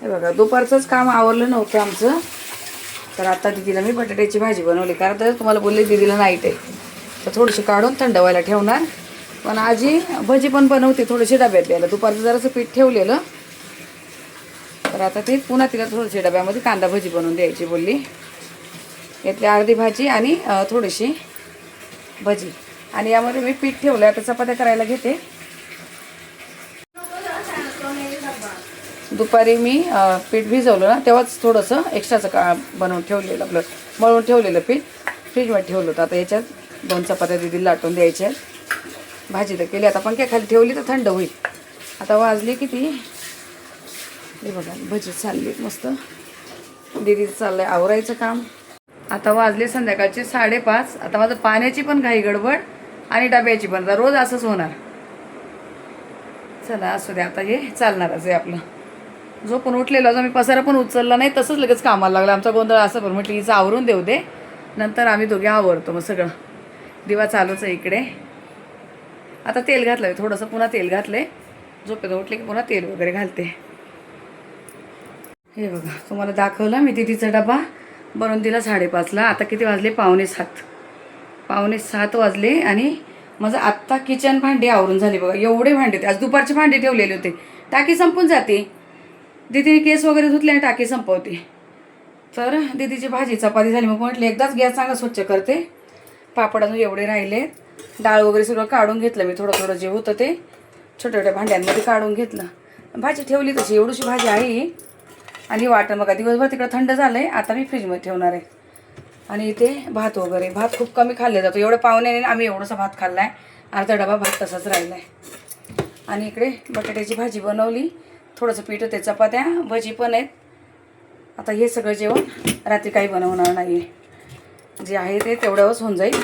हे बघा दुपारचंच काम आवरलं नव्हतं आमचं, तर आता दीदीला मी बटाट्याची भाजी बनवली. कारण तर तुम्हाला बोलले दीदीला नाईट आहे, तर थोडीशी काढून थंड व्हायला ठेवणार. पण आजी भजी पण बनवते थोडीशी डब्यात द्यायला. दुपारचं जरासं पीठ ठेवलेलं, तर आता ते पुन्हा तिला थोडीशी डब्यामध्ये कांदा भजी बनवून द्यायची बोलली. यातली अर्धी भाजी आणि थोडीशी भजी. आणि यामध्ये मी पीठ ठेवलं, आता चपात्या करायला घेते. दुपारी मी पीठ भिजवलं ना, तेव्हाच थोडंसं एक्स्ट्राचं बनवून ठेवलेलं, आपलं मळून ठेवलेलं पीठ फ्रीजमध्ये ठेवलं होतं. आता याच्यात 2 चपात्या दीदीला लाटून द्यायच्या. भाजी तर केली, आता पंख्याखाली ठेवली तर थंड होईल. आता वाजली किती, हे बघा भजी चालली मस्त. दीदीचं चाललं आहे आवरायचं काम. आता वाजले संध्याकाळचे 5:30. आता माझं पाण्याची पण घाई गडबड आणि डब्याची पण. रोज असंच होणार. चला असू द्या, आता हे चालणारच आहे आपलं. जो पण उठलेलो मी पसारा पण उचलला नाही, तसंच लगेच कामाला लागला. आमचा गोंधळ असं पण म्हटलं हिचं आवरून देऊ दे, नंतर आम्ही दोघे आवरतो. मग सगळं दिवा चालूच आहे इकडे. आता तेल घातलं आहे थोडंसं, पुन्हा तेल घातलं आहे. झोपेत उठले की पुन्हा तेल वगैरे घालते. हे बघा तुम्हाला दाखवलं मी दीदीचा डबा बनवून दिला 5:30ला. आता किती वाजले, 6:45. 6:45 वाजले. आणि माझं आत्ता किचन भांडी आवरून झाली बघा. एवढे भांडे होते आज, दुपारचे भांडे ठेवलेले होते. टाकी संपून जाते. दीदीने केस वगैरे धुतले आणि टाकी संपवते. तर दीदीची भाजी चपाती झाली. मग म्हटलं एकदाच गॅस चांगला स्वच्छ करते. पापड अजून एवढे राहिले. डाळ वगैरे सगळं काढून घेतलं मी, थोडं जे होतं ते छोट्या छोट्या भांड्यांमध्ये काढून घेतलं. भाजी ठेवली तशी, एवढीशी भाजी आहे. आणि वाटण बघा दिवसभर तिकडं थंड झालं आहे. आता मी फ्रीजमध्ये ठेवणार आहे. आणि इथे भात वगैरे, भात खूप कमी खाल्ले जातो. एवढ्या पाहुण्याने आम्ही एवढासा भात खाल्ला आहे. अर्धा डबा भात तसाच राहिला आहे. आणि इकडे बटाट्याची भाजी बनवली, थोडंसं पीठ होते, चपात्या भजी पण आहेत. आता हे सगळं जेवण रात्री काही बनवणार नाही आहे, जे आहे ते तेवढ्यावरच होऊन जाईल.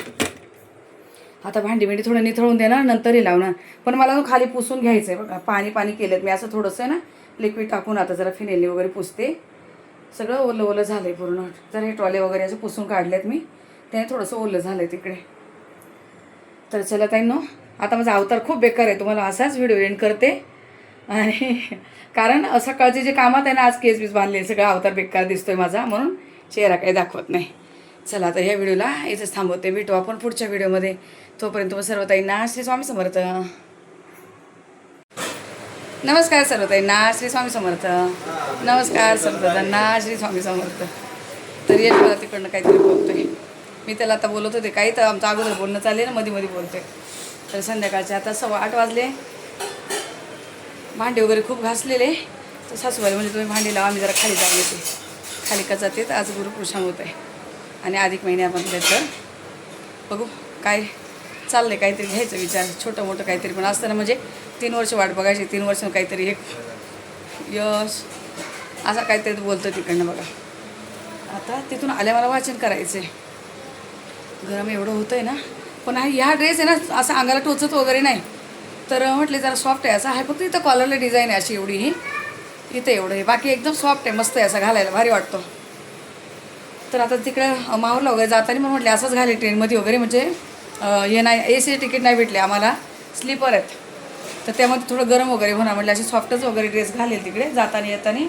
आता भांडी थोडं निथळून देणार, नंतर हे लावणार. पण मला खाली पुसून घ्यायचं आहे बघा. पाणी केलं मी असं थोडंसं ना लिक्विड टाकून. आता जरा फिनेलने वगैरे पुसते. सगळं ओलं झालं आहे पूर्ण. जर हे ट्रॉले वगैरे असं पुसून काढलेत मी, त्याने थोडंसं ओलं झालं आहे तिकडे. तर चला ताईंनो, आता माझा अवतार खूप बेकार आहे. तुम्हाला असाच व्हिडिओ एंड करते. आणि कारण सकाळचे जे कामात आहे ना, आज केस बीस बांधले, सगळा अवतार बेकार दिसतोय माझा, म्हणून चेहरा काही दाखवत नाही. चला आता ह्या व्हिडिओला इथेच थांबवते. भेटू आपण पुढच्या व्हिडिओमध्ये. तोपर्यंत तुम्ही सर्व ताईंना श्री स्वामी समर्थ. नमस्कार सर्व ताईंना श्री स्वामी समर्थ. नमस्कार सर्वजणांना श्री स्वामी समर्थ. तर येत मला तिकडनं काहीतरी बोलतोय मी. त्याला आता बोलत होते काही, तर आमचं अगोदर बोलणं चालले ना, मध्ये बोलतोय. तर संध्याकाळचे आता 8:15 वाजले. भांडे वगैरे खूप घासलेले. तर सासूबाई म्हणजे तुम्ही भांडी लावा, आम्ही जरा खाली जाऊन येते. खाली का जाते, तर आज गुरुपुरुषाम होत आहे आणि अधिक महिन्यामध्ये. तर बघू काय चाललं आहे. काहीतरी घ्यायचं विचार, छोटं मोठं काहीतरी पण असतं ना. म्हणजे 3 वर्ष वाट बघायची, 3 वर्ष काहीतरी एक यश असा काहीतरी बोलतो तिकडनं बघा. आता तिथून आल्या मला वाचन करायचं आहे. गरम एवढं होतं आहे ना. पण ह्या ड्रेस आहे ना असं अंगाला टोचत वगैरे नाही. तर म्हटले जरा सॉफ्ट आहे असा आहे. फक्त इथं कॉलरला डिझाईन आहे अशी एवढी, ही इथं एवढं आहे. बाकी एकदम सॉफ्ट आहे, मस्त आहे, असा घालायला भारी वाटतो. तर आता तिकडं माहूरला वगैरे जाताना मग म्हटले असंच घाले ट्रेनमध्ये वगैरे. म्हणजे हे नाही, AC तिकीट नाही भेटले आम्हाला, स्लीपर आहेत. तर त्यामध्ये थोडं गरम वगैरे होणार. म्हटलं असे सॉफ्टच वगैरे ड्रेस घालेल तिकडे जाताना येताना.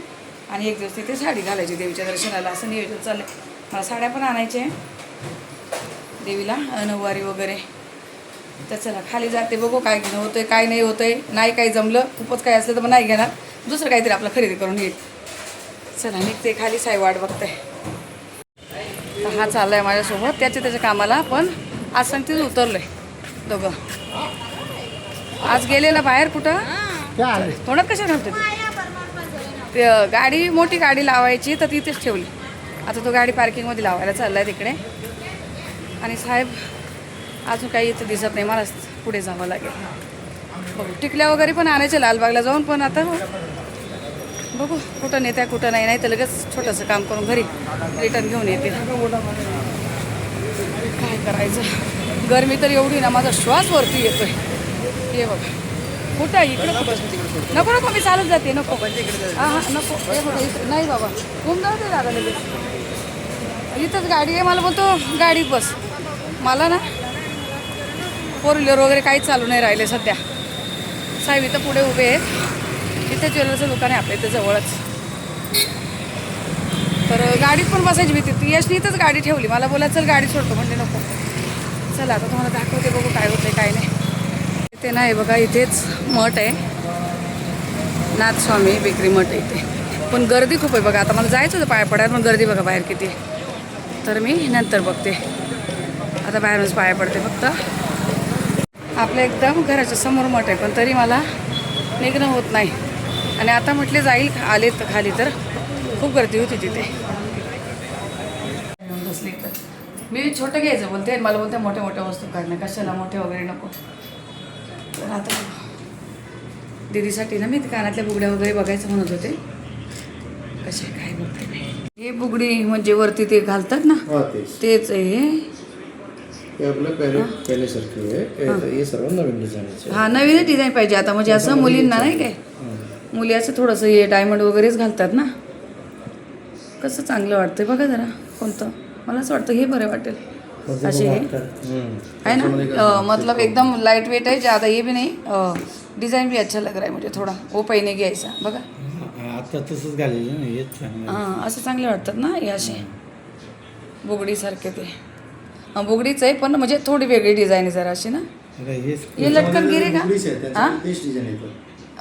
आणि एक दिवस तिथे साडी घालायची देवीच्या दर्शनाला, असं नियोजन चाललं आहे. मला साड्या पण आणायच्या आहे देवीला, नऊवारी वगैरे. तर चला खाली जाते, बघू काय घेणं होतं आहे काय नाही होतं आहे. नाही काही जमलं, खूपच काही असलं तर मग नाही घेणार, दुसरं काहीतरी आपलं खरेदी करून येईल. चला निघते खाली. साई वाट बघते. हा चालला आहे माझ्यासोबत त्याच्या कामाला. पण आज सांगतेच उतरलो आहे दोघं. आज गेलेला बाहेर कुठं, तोंडात कशा घालते ते गाडी, मोठी गाडी लावायची तर तिथेच ठेवली. आता तो गाडी पार्किंगमध्ये लावायला चालला आहे तिकडे. आणि साहेब अजून काही इथं दिसत नाही, मला पुढे जावं लागेल. बघू टिकल्या वगैरे पण आणायचे लालबागला जाऊन. पण आता बघू कुठं नेत्या कुठं नाही. नाही तर लगेच छोटंसं काम करून घरी रिटर्न घेऊन येते. काय करायचं, गरमी तर एवढी ना, माझा श्वास वरती येतोय. हे बघा कुठं आहे, इकडं कुठं. नको मी चालत जाते. नको हां नको. हे बघा नाही बाबा, घुम जाऊ दे दादा लगेच. इथंच गाडी आहे, मला बोलतो गाडीत बस. मला ना 4 व्हीलर वगैरे काहीच चालू नाही राहिले सध्या. साहेब इथं पुढे उभे आहेत. इथे ज्वेलरचं दुकान आहे आपल्या इथं जवळच. तर गाडीत पण बसायची भीती ती यशनी इथंच गाडी ठेवली. मला बोला चल गाडी सोडतो म्हणले नको. चला आता तुम्हाला दाखवते बघू काय होतंय काय नाही. इथे ना हे बघा इथेच मठ आहे, नाथस्वामी बेकरी मठ आहे इथे. पण गर्दी खूप आहे बघा. आता मला जायचं होतं पाया पडायला, पण गर्दी बघा बाहेर किती आहे. तर मी नंतर बघते, आता बाहेरूनच पाया पडते फक्त. आपल्या एकदम घराच्या समोर मठ आहे, पण तरी मला निघणं होत नाही. आणि आता म्हटले जाईल आले तर खाली तर खूप गर्दी होती तिथे. बसले तर मी छोटं घ्यायचं बोलते, मला बोलते मोठ्या मोठ्या वस्तू काढणं कशाला, मोठे वगैरे नको. तर आता दीदीसाठी ना मी कानातल्या बुगड्या वगैरे बघायचं म्हणत होते, कसे काय बघते मी. हे बुगडी म्हणजे वरती ते घालतात ना, तेच आहे हे आपलं पहिले सारखे आहे. हे सर्व नवीन डिझाईन. हां नवीन डिझाईन पाहिजे आता, म्हणजे असं मुलींना नाही काय, मुली असं थोडंसं हे डायमंड वगैरेच घालतात ना, कसं चांगलं वाटतंय बघा जरा. कोणतं मला असं वाटतं हे बरं वाटेल. असे हे आहे ना, मतलब एकदम लाईट वेट आहे. ज़्यादा ये भी नहीं, डिज़ाइन भी अच्छा लग रहा है मुझे. थोडा वो पहिने घ्यायचा बघा. आता तसंच घालेलं ना, हेच चांगलं. हां असं चांगले वाटतात ना हे असे बुगडीसारखे. ते बुगडीच आहे पण म्हणजे थोडी वेगळी डिझाईन आहे जरा अशी ना. ये लटकन गिरे का? हाँ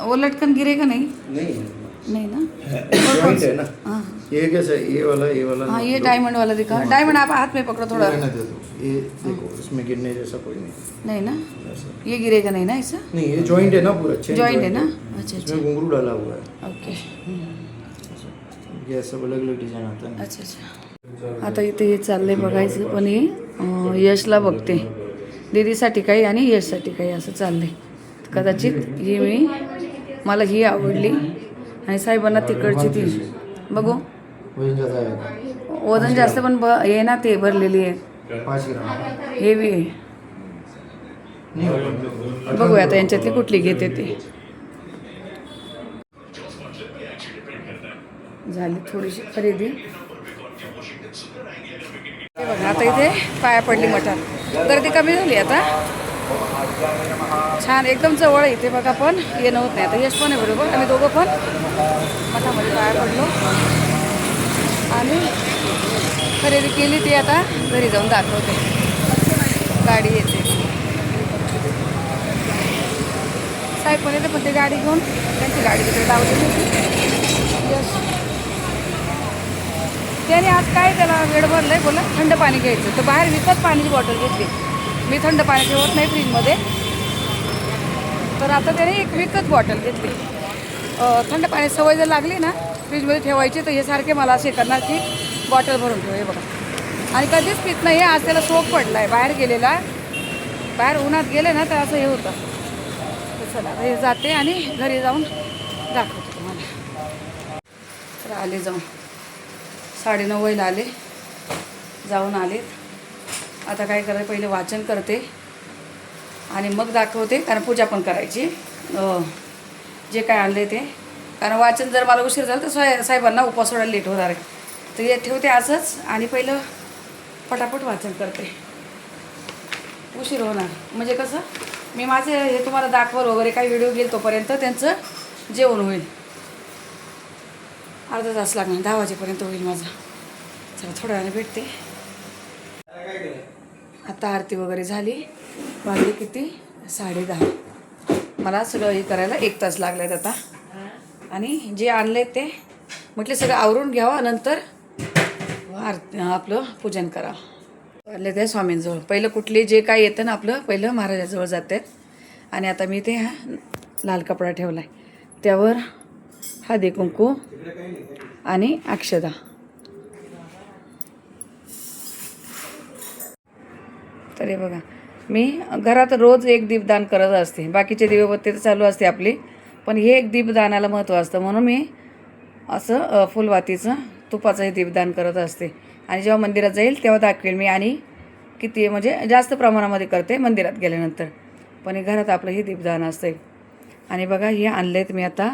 वो लटकन गिरे का नहीं? नहीं ना. जॉइंट है ना. हाँ ये कैसा, ये वाला हाँ ये डायमंड वाला दिखा. डायमंड आप हाथ में पकड़ो थोड़ा. ये देखो, इसमें गिरने जैसा कोई नहीं नहीं ना, ये गिरेगा नहीं ना ऐसा. नहीं, ये जॉइंट है ना पूरा. जॉइंट है ना. अच्छा अच्छा इसमें घुंघरू डाला हुआ है. ओके. ये सब अलग अलग डिजाइन आता है. अच्छा अच्छा. आता इथे हे चाललंय बघायचं, पण हे यशला बघते, दीदीसाठी काही आणि यशसाठी काही असं चाललंय. कदाचित ही मला ही आवडली आणि साहेबांना तिकडची ती बघू. वजन ज़्यादा है. वजन जास्त पण हे ना ते भरलेली आहे, 5 ग्राम. हेवी आहे. बघूया आता यांच्यातली कुठली घेते ते. झाली थोडीशी खरेदी. हे बघा आता इथे पाया पडली मठात, गर्दी कमी झाली आता. छान एकदम जवळ इथे बघा, पण येणं होत नाही आता. यश पण आहे बरोबर, आम्ही दोघं पण मठामध्ये पाया पडलो आणि खरेदी केली. ती आता घरी जाऊन दाखवते. गाडी येते, साहेब पण येते, पण ते गाडी घेऊन त्यांची गाडी तिथे लावलेली होती. यश त्याने आज काय त्याला वेळ भरलं आहे, बोला थंड पाणी घ्यायचं. तर बाहेर विकत पाण्याची बॉटल घेतली. मी थंड पाणी ठेवत नाही फ्रीजमध्ये, तर आता त्याने एक विकत बॉटल घेतली. थंड पाणी सवय जर लागली ना फ्रीजमध्ये ठेवायची, तर हे सारखे मला असे करणार की बॉटल भरून ठेव. हे बघा, आणि कधीच पित नाही. आज त्याला शोक पडला आहे, बाहेर गेलेला, बाहेर उन्हात गेले ना तर असं हे होतं. तर चला हे जाते आणि घरी जाऊन दाखवते तुम्हाला. तर आले जाऊन 9:30 वाजता आले, जाऊन आलेत. आता काय करायचं, पहिले वाचन करते आणि मग दाखवते, कारण पूजा पण करायची जे काय आणले ते. कारण वाचन जर मला उशीर झाला तर साहेबांना उपवास सोडायला लेट होणार आहे. तर हे ठेवते असंच आणि पहिलं पटापट वाचन करते, उशीर होणार. म्हणजे कसं मी माझे हे तुम्हाला दाखवल वगैरे काही व्हिडिओ घेईल, तोपर्यंत त्यांचं जेवण होईल. अर्धा तास लागणार, 10 वाजेपर्यंत होईल माझं. चला थोड्या वेळाने भेटते. आता आरती वगैरे झाली, वाजले किती 10:30. मला सगळं हे करायला 1 तास लागला आहेत आता. आणि जे आणले ते म्हटले सगळं आवरून घ्यावं, नंतर आपलं पूजन करावं. आले ते स्वामींजवळ. पहिलं कुठले जे काय येतं ना आपलं, पहिलं महाराजाजवळ जातात. आणि आता मी ते लाल कपडा ठेवला आहे, त्यावर हळदी कुंकू आणि अक्षदा. तर हे बघा, मी घरात रोज एक दीपदान करत असते. बाकीचे दिवेबत्ती तर चालू असते आपली, पण हे एक दीपदानाला महत्त्व असतं, म्हणून मी असं फुलवातीचं तुपाचं हे दीपदान करत असते. आणि जेव्हा मंदिरात जाईल तेव्हा दाखवेल मी, आणि किती म्हणजे जास्त प्रमाणामध्ये करते मंदिरात गेल्यानंतर. पण हे घरात आपलं हे दीपदान असतं. आणि बघा हे आणलेत मी आता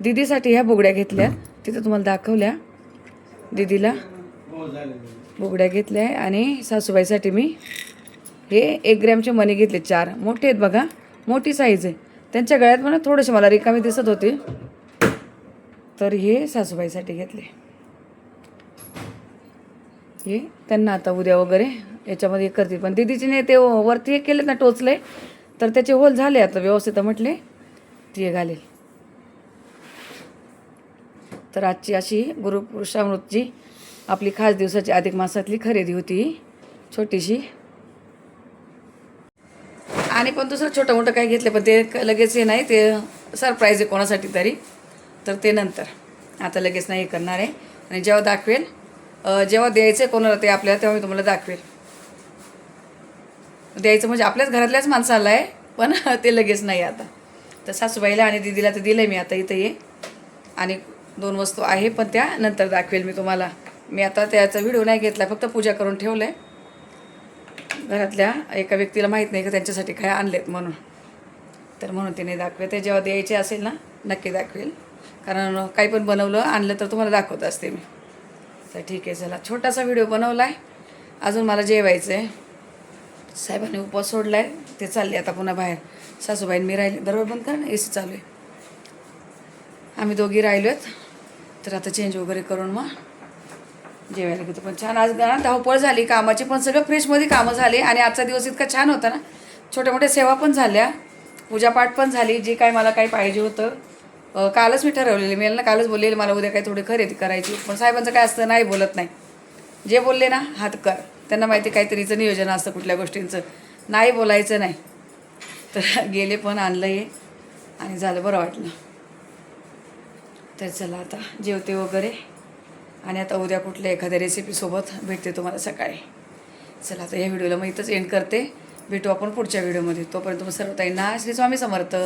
दीदीसाठी. ह्या बुगड्या घेतल्या, तिथं तुम्हाला दाखवल्या. दीदीला बुगड्या घेतल्या आहे. आणि सासूबाईसाठी मी हे 1 ग्रॅमचे मणी घेतले, 4 मोठे आहेत बघा, मोठी साईज आहे. त्यांच्या गळ्यात पण थोडेसे मला रिकामी दिसत होते, तर हे सासूबाईसाठी घेतले. हे त्यांना आता उद्या वगैरे याच्यामध्ये करतील. पण दीदीचीने ते वरती एक केलेत ना, टोचले, तर त्याचे होल झाले आता व्यवस्थित, म्हटले ती घालेल. तर आजची अशी गुरुपुरुषामृतची आपली खास दिवसाची अधिक मासातली खरेदी होती छोटीशी. आणि पण दुसरं छोटं मोठं काही घेतलं, पण ते लगेच हे नाही, ते सरप्राईज आहे कोणासाठी तरी, तर ते नंतर. आता लगेच नाही करणार आहे. आणि जेव्हा दाखवेल, जेव्हा द्यायचं आहे कोणाला ते आपल्याला, तेव्हा मी तुम्हाला दाखवेल. द्यायचं म्हणजे आपल्याच घरातल्याच माणसाला आहे, पण ते लगेच नाही आता. तर सासूबाईला आणि दीदीला तर दिलं आहे मी आता इथं ये. आणि 2 वस्तू आहे, पण त्या नंतर दाखवेल मी तुम्हाला. मी आता त्याचा व्हिडिओ नाही घेतला, फक्त पूजा करून ठेवलं आहे. घरातल्या एका व्यक्तीला माहीत नाही का त्यांच्यासाठी काय आणलेत म्हणून, तर म्हणून ते नाही दाखवे. ते जेव्हा द्यायचे असेल ना नक्की दाखवेल, कारण काही पण बनवलं आणलं तर तुम्हाला दाखवत असते मी. तर ठीक आहे, चला छोटासा व्हिडिओ बनवला आहे. अजून मला जेवायचं आहे. साहेबांनी उपवास सोडला आहे, ते चालले आता पुन्हा बाहेर. सासूबाईंनी मी राहिले. दरवाजा बंद करा ना, AC चालू आहे. आम्ही दोघी राहिलो आहेत. तर आता चेंज वगैरे करून मग जेवायला घेतो. पण छान आज ना धावपळ झाली कामाची, पण सगळं फ्रेशमध्ये कामं झाले. आणि आजचा दिवस इतका छान होता ना, छोट्या मोठ्या सेवा पण झाल्या, पूजापाठ पण झाली, जे काय मला काही पाहिजे होतं. कालच मी ठरवलेलं, मी यांना कालच बोललेलं मला उद्या काही थोडी खरेदी करायची. पण साहेबांचं काय असतं, नाही बोलत नाही. जे बोलले ना हात कर, त्यांना माहिती काहीतरीचं नियोजन असतं कुठल्या गोष्टींचं, नाही बोलायचं नाही. तर गेले पण आणलं हे आणि झालं, बरं वाटलं. तर चला आता जेवते वगैरे, आणि आता उद्या कुठल्या एखाद्या रेसिपीसोबत भेटते तुम्हाला सकाळी. चला आता या व्हिडिओला मी इथंच एंड करते. भेटू आपण पुढच्या व्हिडिओमध्ये. तोपर्यंत तुम्ही सर्व ताईंना श्री स्वामी समर्थ.